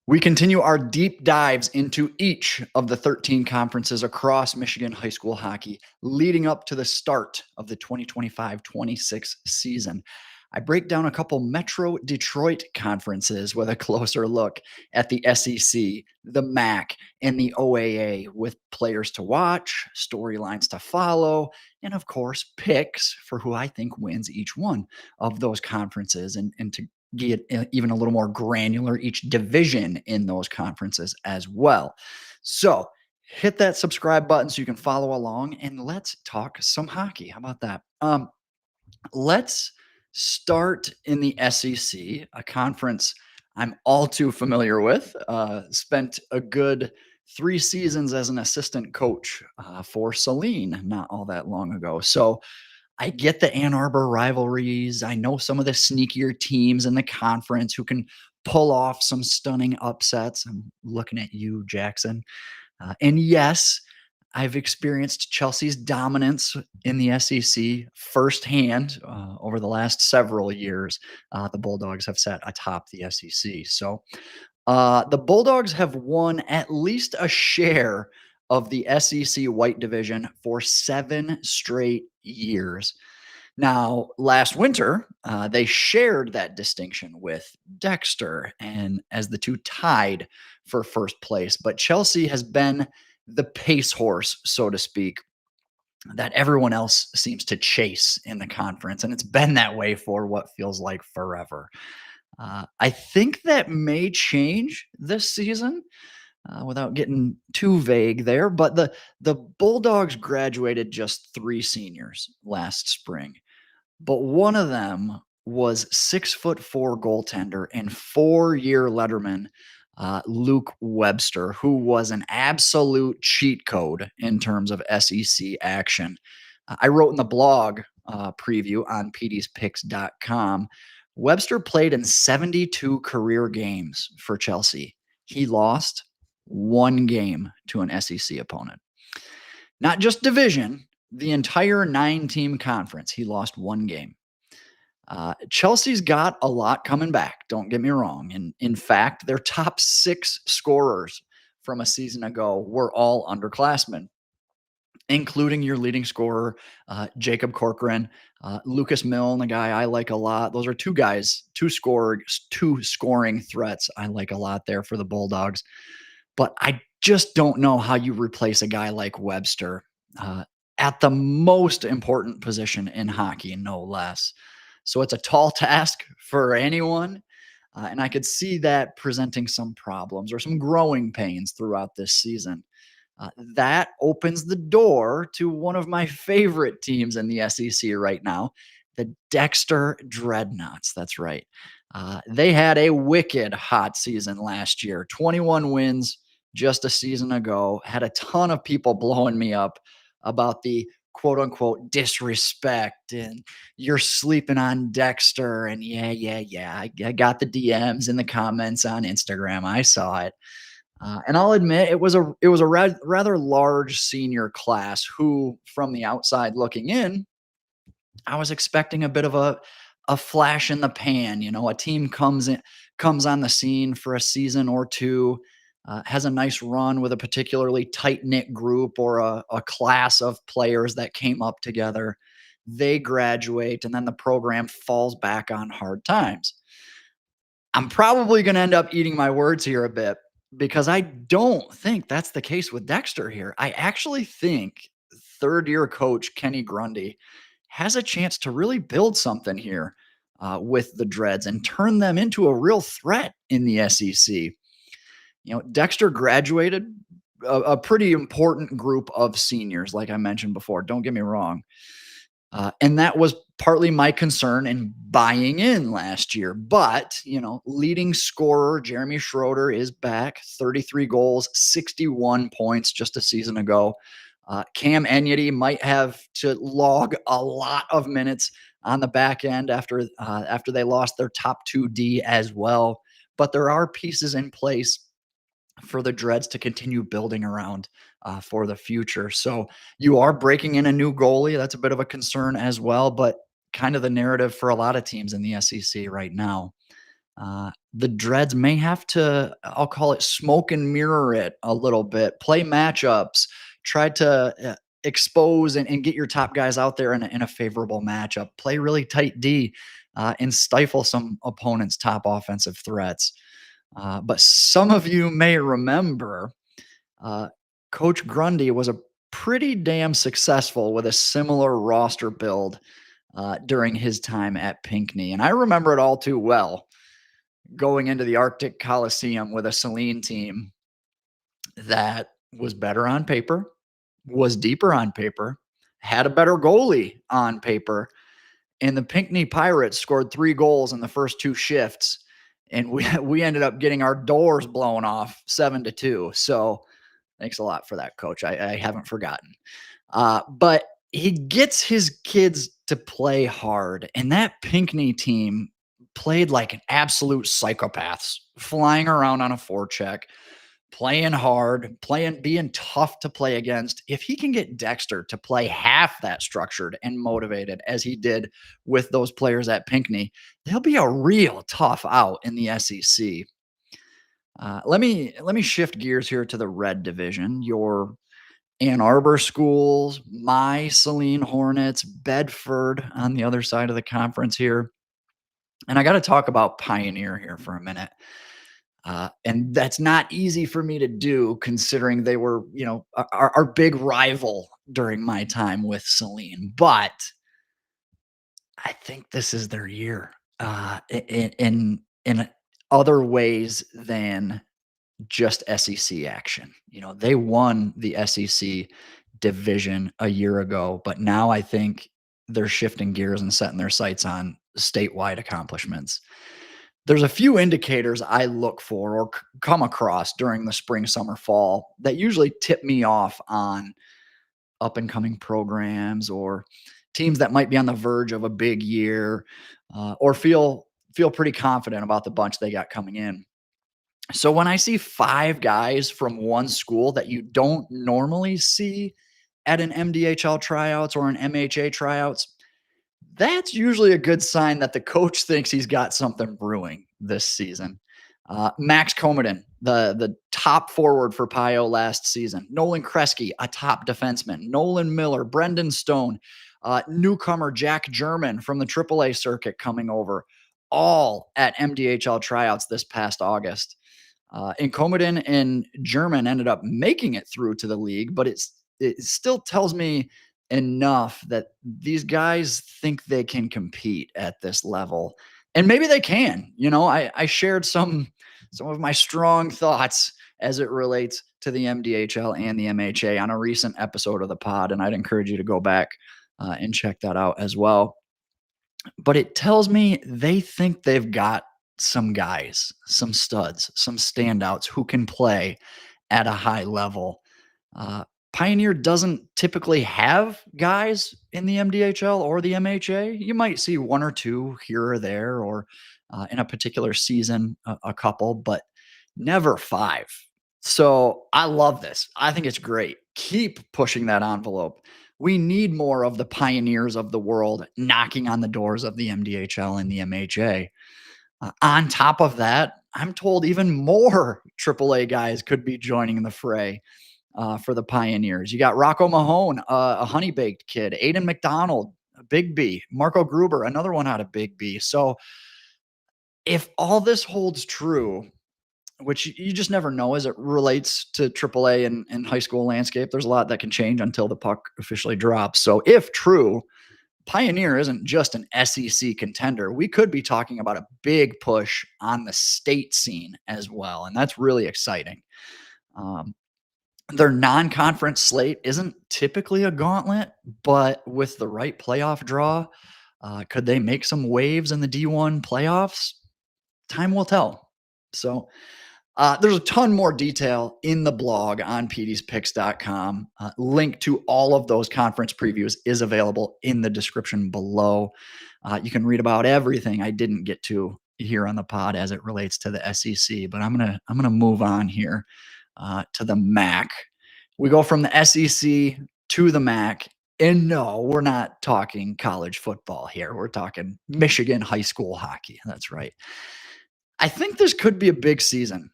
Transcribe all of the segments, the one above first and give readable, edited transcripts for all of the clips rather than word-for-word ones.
We continue our deep dives into each of the 13 conferences across Michigan high school hockey leading up to the start of the 2025-26 season. I break down a couple Metro Detroit conferences with a closer look at the SEC, the MAC, and the OAA with players to watch, storylines to follow, and of course, picks for who I think wins each one of those conferences and to get even a little more granular, each division in those conferences as well. So hit that subscribe button so you can follow along and let's talk some hockey. How about that? Let's start in the SEC, a conference I'm all too familiar with. Spent a good 3 seasons as an assistant coach for Celine not all that long ago. So I get the Ann Arbor rivalries. I know some of the sneakier teams in the conference who can pull off some stunning upsets. I'm looking at you, Jackson. And yes, I've experienced Chelsea's dominance in the SEC firsthand over the last several years. The Bulldogs have sat atop the SEC. So the Bulldogs have won at least a share of the SEC White Division for 7 straight years. Now, last winter, they shared that distinction with Dexter, and as the two tied for first place. But Chelsea has been the pace horse, so to speak, that everyone else seems to chase in the conference, and it's been that way for what feels like forever. I think that may change this season without getting too vague there. But the Bulldogs graduated just 3 seniors last spring, but one of them was 6'4" goaltender and 4-year letterman Luke Webster, who was an absolute cheat code in terms of SEC action. I wrote in the blog preview on pdspicks.com. Webster played in 72 career games for Chelsea. He lost 1 game to an SEC opponent. Not just division, the entire 9-team conference. He lost 1 game. Chelsea's got a lot coming back. Don't get me wrong. And in fact, their top 6 scorers from a season ago were all underclassmen, including your leading scorer, Jacob Corcoran, Lucas Milne, a guy I like a lot. Those are 2 guys, 2 scoring threats I like a lot there for the Bulldogs. But I just don't know how you replace a guy like Webster at the most important position in hockey, no less. So it's a tall task for anyone. And I could see that presenting some problems or some growing pains throughout this season. That opens the door to one of my favorite teams in the SEC right now, the Dexter Dreadnoughts. That's right. They had a wicked hot season last year, 21 wins just a season ago. Had a ton of people blowing me up about the quote unquote disrespect and you're sleeping on Dexter. And yeah. I got the DMs in the comments on Instagram. I saw it. And I'll admit it was a rather large senior class who, from the outside looking in, I was expecting a bit of a flash in the pan. A team comes on the scene for a season or two, has a nice run with a particularly tight knit group or a class of players that came up together. They graduate, and then the program falls back on hard times. I'm probably going to end up eating my words here a bit because I don't think that's the case with Dexter here. I actually think third-year coach Kenny Grundy has a chance to really build something here with the Dreads and turn them into a real threat in the SEC. Dexter graduated a pretty important group of seniors, like I mentioned before. Don't get me wrong. And that was partly my concern in buying in last year. But, leading scorer Jeremy Schroeder is back, 33 goals, 61 points just a season ago. Cam Enyedy might have to log a lot of minutes on the back end after they lost their top 2D as well. But there are pieces in place for the Dreads to continue building around for the future. So you are breaking in a new goalie. That's a bit of a concern as well, but kind of the narrative for a lot of teams in the SEC right now. The Dreads may have to, I'll call it smoke and mirror it a little bit, play matchups, try to expose and get your top guys out there in a favorable matchup, play really tight D, and stifle some opponents' top offensive threats. But some of you may remember uh, Coach Grundy was a pretty damn successful with a similar roster build during his time at Pinckney. And I remember it all too well, going into the Arctic Coliseum with a Saline team that was better on paper, was deeper on paper, had a better goalie on paper, and the Pinckney Pirates scored 3 goals in the first 2 shifts, and we ended up getting our doors blown off 7-2. So, thanks a lot for that, coach. I haven't forgotten. But he gets his kids to play hard, and that Pinckney team played like an absolute psychopaths, flying around on a forecheck, playing hard, being tough to play against. If he can get Dexter to play half that structured and motivated as he did with those players at Pinckney, they'll be a real tough out in the SEC. Let me shift gears here to the Red Division. Your Ann Arbor schools, my Saline Hornets, Bedford on the other side of the conference here. And I got to talk about Pioneer here for a minute. And that's not easy for me to do considering they were, our big rival during my time with Saline. But I think this is their year in other ways than just SEC action. They won the SEC division a year ago, but now I think they're shifting gears and setting their sights on statewide accomplishments. There's a few indicators I look for or come across during the spring, summer, fall that usually tip me off on up and coming programs or teams that might be on the verge of a big year or feel pretty confident about the bunch they got coming in. So when I see 5 guys from one school that you don't normally see at an MDHL tryouts or an MHA tryouts, that's usually a good sign that the coach thinks he's got something brewing this season. Max Comedon, the top forward for Pio last season. Nolan Kresge, a top defenseman. Nolan Miller, Brendan Stone, newcomer Jack German from the AAA circuit coming over, all at MDHL tryouts this past August. And Comedon and German ended up making it through to the league, but it still tells me enough that these guys think they can compete at this level. And maybe they can. I shared some of my strong thoughts as it relates to the MDHL and the MHA on a recent episode of the pod, and I'd encourage you to go back and check that out as well. But it tells me they think they've got some guys, some studs, some standouts who can play at a high level. Pioneer doesn't typically have guys in the MDHL or the MHA. You might see 1 or 2 here or there, or in a particular season, a couple, but never 5. So I love this. I think it's great. Keep pushing that envelope. We need more of the Pioneers of the world knocking on the doors of the MDHL and the MHA. On top of that, I'm told even more AAA guys could be joining the fray for the Pioneers. You got Rocco Mahone, a honey baked kid, Aiden McDonald, a Big B, Marco Gruber, another one out of Big B. So if all this holds true, which you just never know as it relates to AAA and high school landscape, there's a lot that can change until the puck officially drops. So if true, Pioneer isn't just an SEC contender. We could be talking about a big push on the state scene as well. And that's really exciting. Their non-conference slate isn't typically a gauntlet, but with the right playoff draw, could they make some waves in the D1 playoffs? Time will tell. So there's a ton more detail in the blog on pdspicks.com. Link to all of those conference previews is available in the description below. You can read about everything I didn't get to here on the pod as it relates to the SEC, but I'm gonna move on here to the MAC. We go from the SEC to the MAC, and no, we're not talking college football here. We're talking Michigan high school hockey. That's right. I think this could be a big season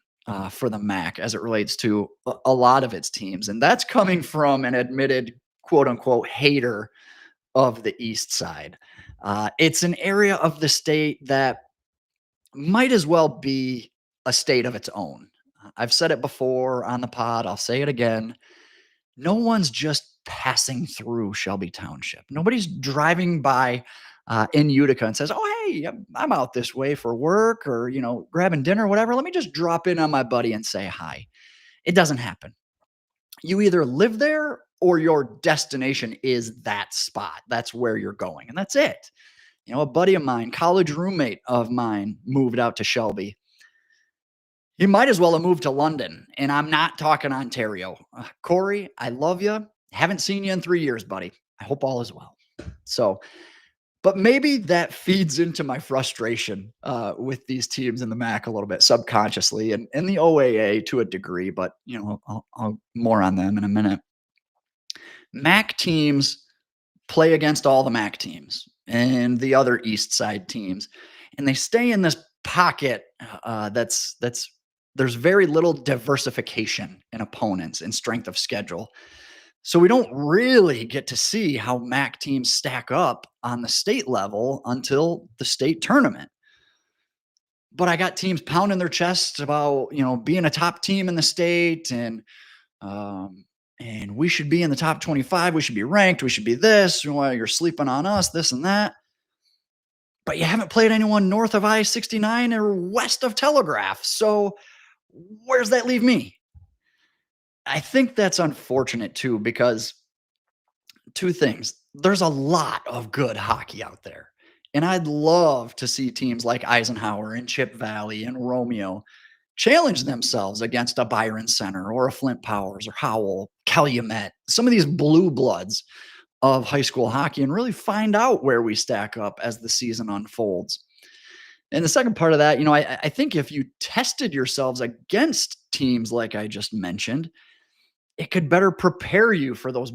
for the MAC as it relates to a lot of its teams. And that's coming from an admitted quote unquote hater of the East Side. It's an area of the state that might as well be a state of its own. I've said it before on the pod, I'll say it again. No one's just passing through Shelby Township. Nobody's driving by in Utica and says, "Oh, hey, I'm out this way for work or grabbing dinner, or whatever. Let me just drop in on my buddy and say hi." It doesn't happen. You either live there or your destination is that spot. That's where you're going, and that's it. A buddy of mine, college roommate of mine, moved out to Shelby. He might as well have moved to London, and I'm not talking Ontario. Corey, I love you. Haven't seen you in 3 years, buddy. I hope all is well. So, but maybe that feeds into my frustration with these teams in the MAC a little bit subconsciously, and the OAA to a degree. But I'll more on them in a minute. MAC teams play against all the MAC teams and the other East Side teams, and they stay in this pocket that's there's very little diversification in opponents and strength of schedule. So we don't really get to see how MAC teams stack up on the state level until the state tournament. But I got teams pounding their chests about, being a top team in the state and we should be in the top 25. We should be ranked. We should be this. You're sleeping on us, this and that. But you haven't played anyone north of I-69 or west of Telegraph. So where's that leave me? I think that's unfortunate too, because two things. There's a lot of good hockey out there. And I'd love to see teams like Eisenhower and Chip Valley and Romeo challenge themselves against a Byron Center or a Flint Powers or Howell, Calumet, some of these blue bloods of high school hockey, and really find out where we stack up as the season unfolds. And the second part of that, I think if you tested yourselves against teams like I just mentioned, it could better prepare you for those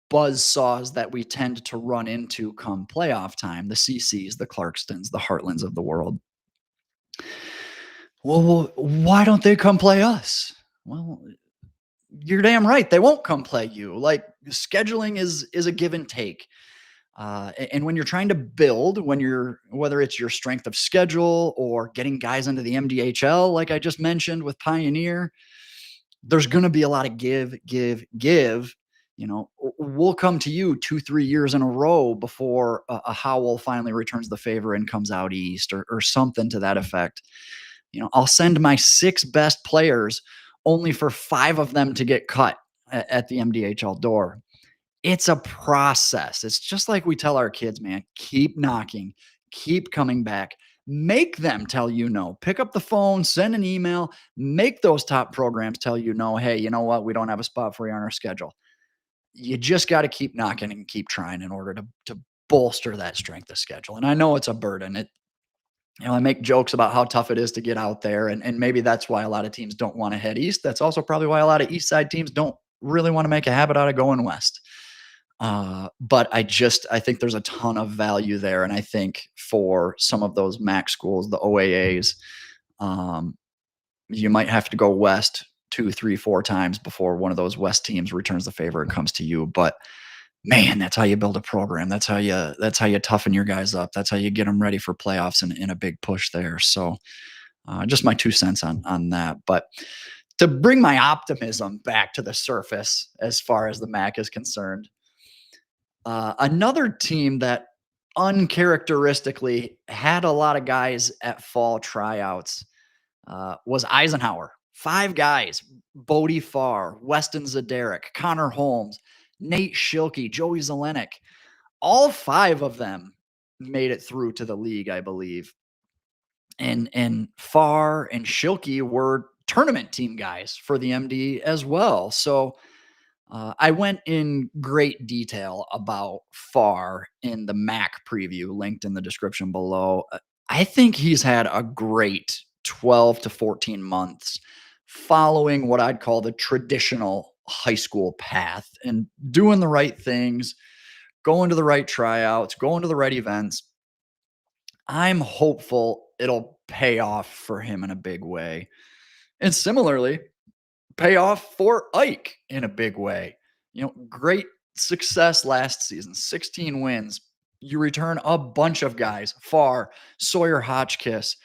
buzz saws that we tend to run into come playoff time, the CCs, the Clarkstons, the Heartlands of the world. Well, why don't they come play us? Well, you're damn right. They won't come play you. Like, scheduling is a give and take. And when you're trying to build, whether it's your strength of schedule or getting guys into the MDHL, like I just mentioned with Pioneer, there's going to be a lot of give, give, give. We'll come to you 2-3 years in a row before a Howell finally returns the favor and comes out east or something to that effect. I'll send my 6 best players only for 5 of them to get cut at the MDHL door. It's a process. It's just like we tell our kids, man, keep knocking, keep coming back, make them tell you no. Pick up the phone, send an email, make those top programs tell you no. Hey, you know what? We don't have a spot for you on our schedule. You just got to keep knocking and keep trying in order to bolster that strength of schedule. And I know it's a burden. I make jokes about how tough it is to get out there. And maybe that's why a lot of teams don't want to head east. That's also probably why a lot of East Side teams don't really want to make a habit out of going west. But I think there's a ton of value there. And I think for some of those MAC schools, the OAAs, you might have to go west 2, 3, 4 times before one of those west teams returns the favor and comes to you. But man, that's how you build a program. That's how you toughen your guys up. That's how you get them ready for playoffs and a big push there. So just my 2 cents on that. But to bring my optimism back to the surface as far as the MAC is concerned, another team that uncharacteristically had a lot of guys at fall tryouts was Eisenhower. 5 guys: Bode Farr, Weston Zadaric, Connor Holmes, Nate Schilke, Joey Zelenik. All 5 of them made it through to the league, I believe. And Farr and Schilke were tournament team guys for the MD as well. So I went in great detail about Farr in the MAC preview, linked in the description below. I think he's had a great 12 to 14 months following what I'd call the traditional high school path and doing the right things, going to the right tryouts, going to the right events. I'm hopeful it'll pay off for him in a big way. And similarly, pay off for Ike in a big way. Great success last season, 16 wins. You return a bunch of guys, Farr, Sawyer Hotchkiss,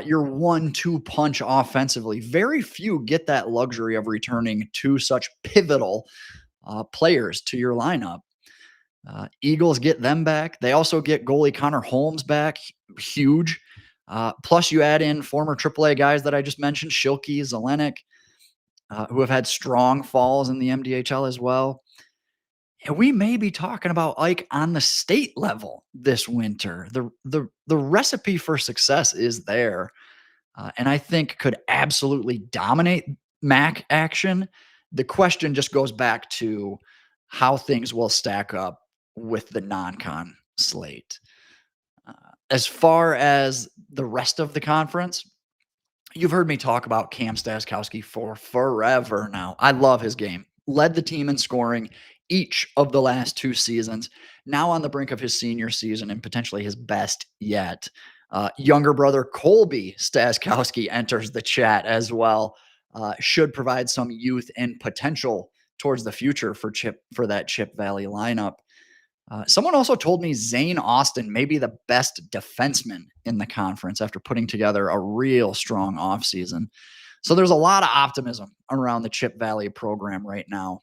your 1-2 punch offensively. Very few get that luxury of returning two such pivotal players to your lineup. Eagles get them back. They also get goalie Connor Holmes back. Huge. Plus, you add in former AAA guys that I just mentioned, Schilke, Zelenik, who have had strong falls in the MDHL as well. And we may be talking about Ike on the state level this winter. The recipe for success is there, and I think could absolutely dominate MACtion. The question just goes back to how things will stack up with the non-con slate. As far as the rest of the conference, you've heard me talk about Cam Staskowski for forever now. I love his game. Led the team in scoring each of the last 2 seasons. Now on the brink of his senior season and potentially his best yet. Younger brother Colby Staskowski enters the chat as well. Should provide some youth and potential towards the future for that Chip Valley lineup. Someone also told me Zane Austin may be the best defenseman in the conference after putting together a real strong offseason. So there's a lot of optimism around the Chip Valley program right now.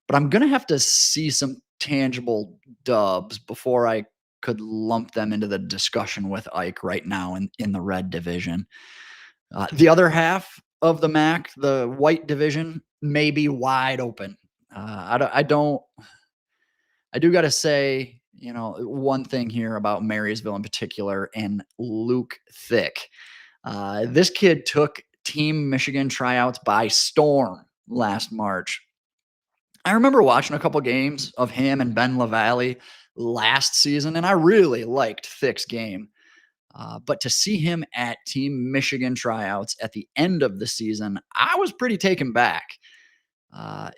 But I'm going to have to see some tangible dubs before I could lump them into the discussion with Ike right now in the red division. The other half of the MAC, the white division, may be wide open. I do got to say, one thing here about Marysville in particular and Luke Thick. This kid took Team Michigan tryouts by storm last March. I remember watching a couple games of him and Ben LaValle last season, and I really liked Thick's game. But to see him at Team Michigan tryouts at the end of the season, I was pretty taken back.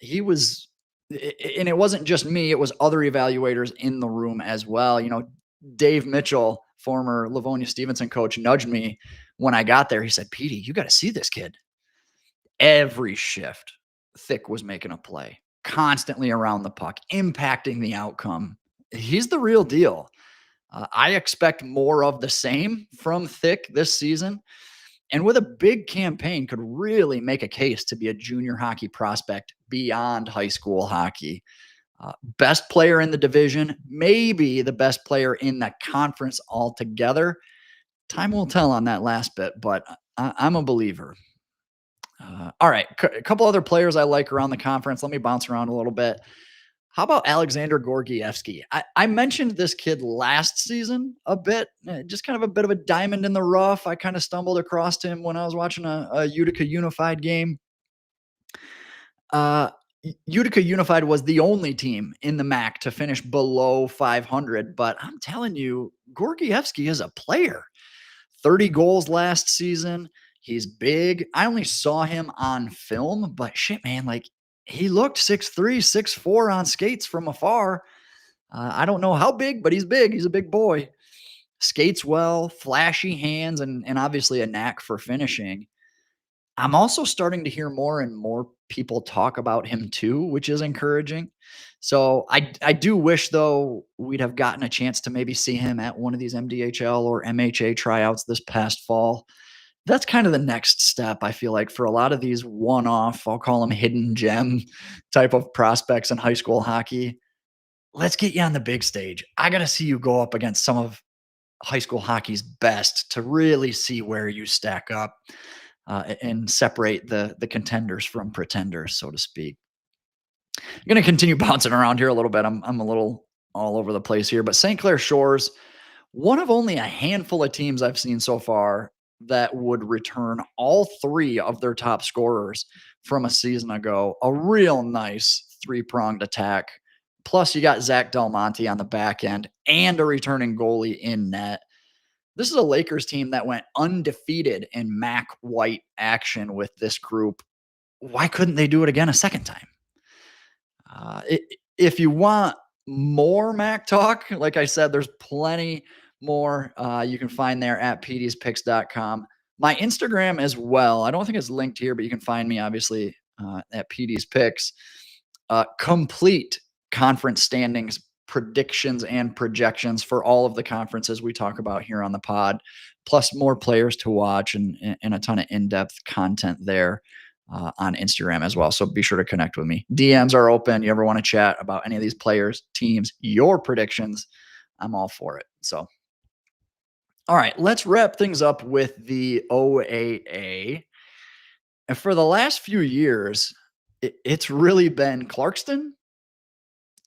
He was, and it wasn't just me, it was other evaluators in the room as well. Dave Mitchell, former Livonia Stevenson coach, nudged me when I got there. He said, Petey, you got to see this kid. Every shift, Thick was making a play, constantly around the puck, impacting the outcome. He's the real deal. I expect more of the same from Thick this season. And with a big campaign, could really make a case to be a junior hockey prospect beyond high school hockey. Best player in the division, maybe the best player in the conference altogether. Time will tell on that last bit, but I'm a believer. All right, a couple other players I like around the conference. Let me bounce around a little bit. How about Alexander Gorgievsky? I mentioned this kid last season a bit, just kind of a bit of a diamond in the rough. I kind of stumbled across him when I was watching a Utica Unified game. Utica Unified was the only team in the MAC to finish below 500, but I'm telling you, Gorgievsky is a player. 30 goals last season. He's big. I only saw him on film, but shit, man, he looked 6'3", 6'4" on skates from afar. I don't know how big, but he's big. He's a big boy. Skates well, flashy hands, and obviously a knack for finishing. I'm also starting to hear more and more people talk about him too, which is encouraging. So I do wish, though, we'd have gotten a chance to maybe see him at one of these MDHL or MHA tryouts this past fall. That's kind of the next step, I feel like, for a lot of these one-off, I'll call them hidden gem type of prospects in high school hockey. Let's get you on the big stage. I got to see you go up against some of high school hockey's best to really see where you stack up and separate the contenders from pretenders, so to speak. I'm going to continue bouncing around here a little bit. I'm a little all over the place here, but St. Clair Shores, one of only a handful of teams I've seen so far that would return all 3 of their top scorers from a season ago. A real nice 3-pronged attack. Plus, you got Zach Del Monte on the back end and a returning goalie in net. This is a Lakers team that went undefeated in MAC white action with this group. Why couldn't they do it again a second time? If you want more MAC talk, like I said, there's plenty more, you can find there at pdspicks.com. My Instagram as well. I don't think it's linked here, but you can find me obviously at PD's Picks. Complete conference standings, predictions, and projections for all of the conferences we talk about here on the pod, plus more players to watch and a ton of in-depth content there on Instagram as well. So be sure to connect with me. DMs are open. You ever want to chat about any of these players, teams, your predictions, I'm all for it. So, all right, let's wrap things up with the OAA. And for the last few years, it's really been Clarkston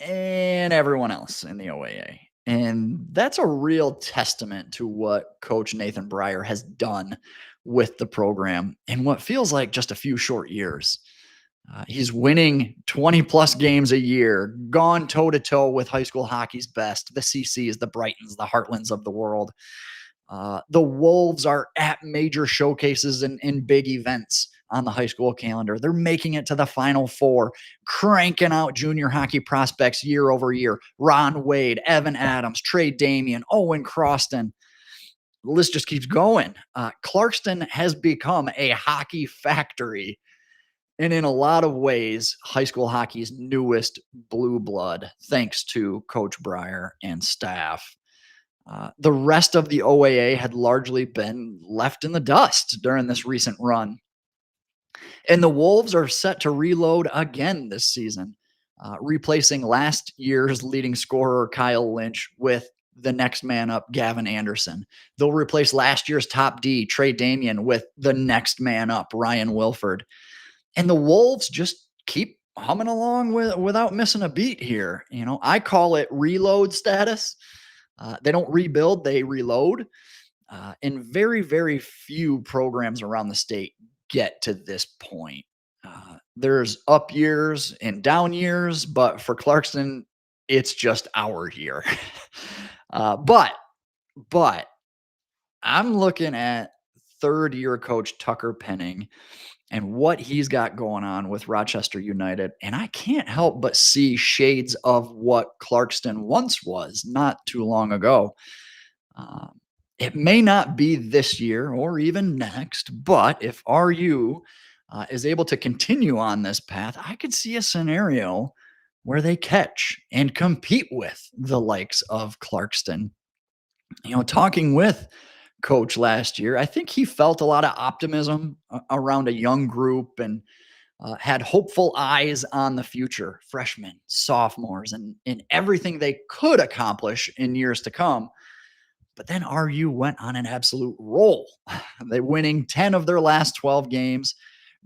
and everyone else in the OAA. And that's a real testament to what Coach Nathan Breyer has done with the program in what feels like just a few short years. He's winning 20 plus games a year, gone toe to toe with high school hockey's best, the CCs, the Brightons, the Heartlands of the world. The Wolves are at major showcases and big events on the high school calendar. They're making it to the Final Four, cranking out junior hockey prospects year over year. Ron Wade, Evan Adams, Trey Damian, Owen Croston. The list just keeps going. Clarkston has become a hockey factory. And in a lot of ways, high school hockey's newest blue blood, thanks to Coach Breyer and staff. The rest of the OAA had largely been left in the dust during this recent run. And the Wolves are set to reload again this season, replacing last year's leading scorer, Kyle Lynch, with the next man up, Gavin Anderson. They'll replace last year's top D, Trey Damian, with the next man up, Ryan Wilford. And the Wolves just keep humming along without missing a beat here. You know, I call it reload status. They don't rebuild, they reload. And very, very few programs around the state get to this point. There's up years and down years, but for Clarkston, it's just our year. But I'm looking at third year coach Tucker Penning and what he's got going on with Rochester United. And I can't help but see shades of what Clarkston once was not too long ago. It may not be this year or even next, but if RU is able to continue on this path, I could see a scenario where they catch and compete with the likes of Clarkston. You know, talking with coach last year, I think he felt a lot of optimism around a young group and had hopeful eyes on the future, freshmen, sophomores, and in everything they could accomplish in years to come. But then RU went on an absolute roll. They winning 10 of their last 12 games.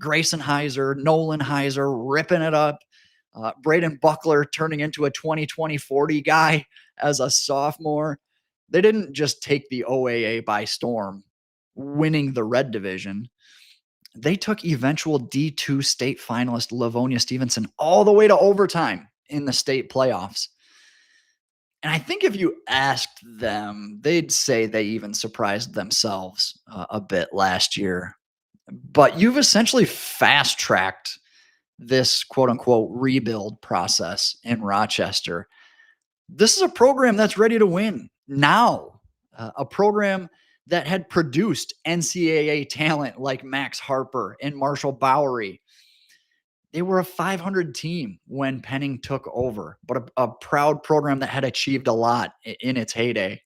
Grayson Heiser, Nolan Heiser ripping it up. Braden Buckler turning into a 20-20-40 guy as a sophomore. They didn't just take the OAA by storm, winning the Red Division. They took eventual D2 state finalist Livonia Stevenson all the way to overtime in the state playoffs. And I think if you asked them, they'd say they even surprised themselves a bit last year. But you've essentially fast-tracked this quote-unquote rebuild process in Rochester. This is a program that's ready to win now, a program that had produced NCAA talent like Max Harper and Marshall Bowery. They were a 500 team when Penning took over, but a proud program that had achieved a lot in its heyday.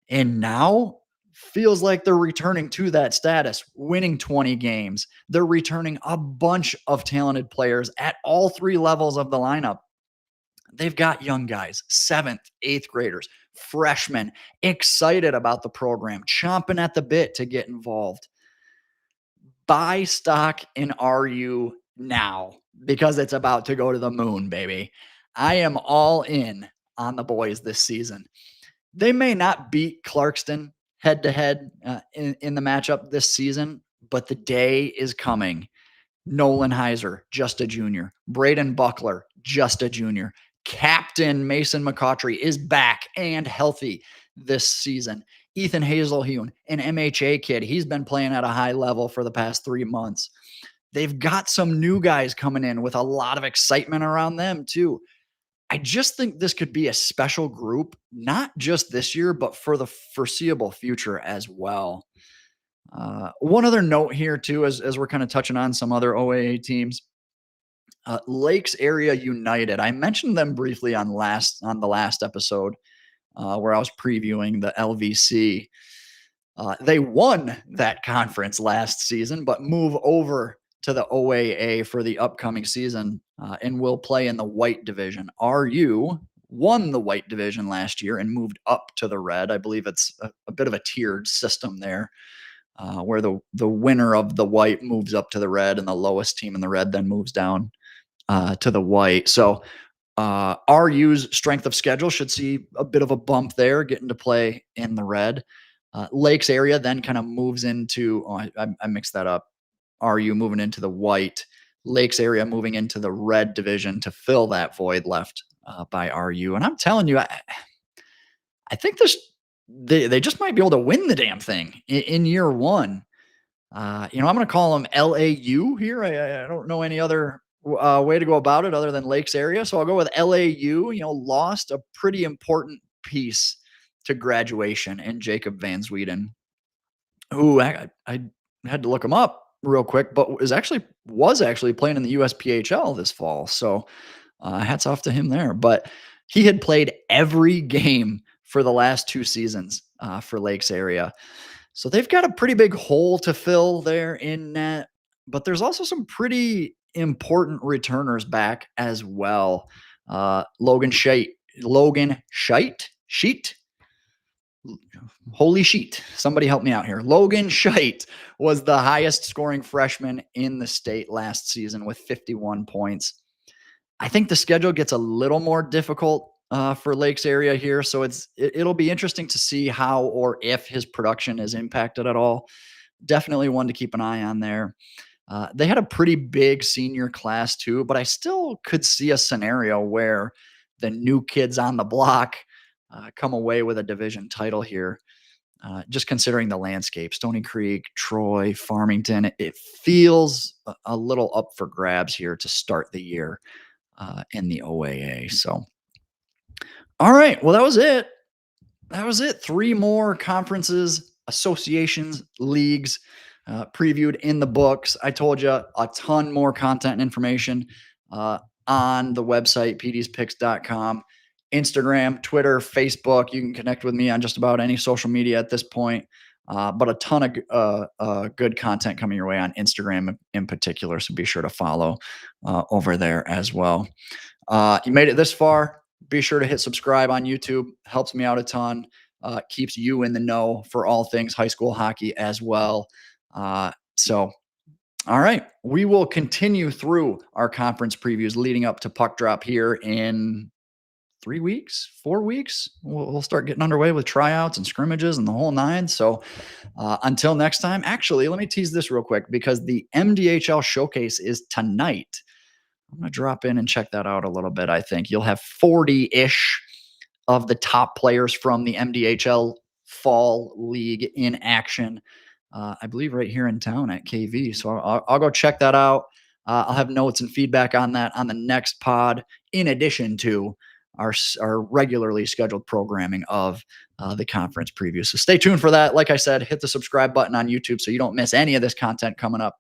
And now feels like they're returning to that status, winning 20 games. They're returning a bunch of talented players at all three levels of the lineup. They've got young guys, 7th, 8th graders, freshmen, excited about the program, chomping at the bit to get involved. Buy stock in RU now because it's about to go to the moon, baby. I am all in on the boys this season. They may not beat Clarkston head to head in the matchup this season, but the day is coming. Nolan Heiser, just a junior. Braden Buckler, just a junior. Captain Mason McCautry is back and healthy this season. Ethan Hazelhune, an MHA kid, he's been playing at a high level for the past 3 months. They've got some new guys coming in with a lot of excitement around them too. I just think this could be a special group, not just this year, but for the foreseeable future as well. One other note here, too, as we're kind of touching on some other OAA teams, Lakes Area United. I mentioned them briefly on the last episode where I was previewing the LVC. They won that conference last season, but move over to the OAA for the upcoming season and will play in the white division. RU won the white division last year and moved up to the red. I believe it's a bit of a tiered system there, where the winner of the white moves up to the red, and the lowest team in the red then moves down to the white. So RU's strength of schedule should see a bit of a bump there, getting to play in the red. Lakes area then kind of moves into, I mixed that up. RU moving into the white, Lakes area moving into the red division to fill that void left by RU. And I'm telling you, I think they just might be able to win the damn thing in year one. I'm going to call them LAU here. I don't know any other way to go about it other than Lakes area. So I'll go with LAU. Lost a pretty important piece to graduation in Jacob Van Sweden, who I had to look him up real quick, but was actually playing in the USPHL this fall. So hats off to him there. But he had played every game for the last 2 seasons for Lakes area. So they've got a pretty big hole to fill there in net, but there's also some pretty important returners back as well. Logan Sheet. Holy sheet. Somebody help me out here. Logan Scheit was the highest scoring freshman in the state last season with 51 points. I think the schedule gets a little more difficult for Lakes area here. So it'll be interesting to see how or if his production is impacted at all. Definitely one to keep an eye on there. They had a pretty big senior class too, but I still could see a scenario where the new kids on the block come away with a division title here. Just considering the landscape, Stony Creek, Troy, Farmington, it feels a little up for grabs here to start the year in the OAA. So, all right. Well, that was it. 3 more conferences, associations, leagues previewed in the books. I told you a ton more content and information on the website, pdspicks.com. Instagram, Twitter, Facebook. You can connect with me on just about any social media at this point. But a ton of good content coming your way on Instagram in particular. So be sure to follow over there as well. You made it this far. Be sure to hit subscribe on YouTube. Helps me out a ton. Keeps you in the know for all things high school hockey as well. So, all right. We will continue through our conference previews leading up to puck drop here in 3 weeks, 4 weeks. We'll start getting underway with tryouts and scrimmages and the whole nine. So until next time, actually, let me tease this real quick because the MDHL showcase is tonight. I'm going to drop in and check that out a little bit. I think you'll have 40-ish of the top players from the MDHL Fall League in action, I believe right here in town at KV. So I'll go check that out. I'll have notes and feedback on that on the next pod, in addition to our regularly scheduled programming of the conference preview. So stay tuned for that. Like I said, hit the subscribe button on YouTube so you don't miss any of this content coming up.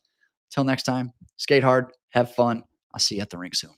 Till next time, skate hard, have fun. I'll see you at the rink soon.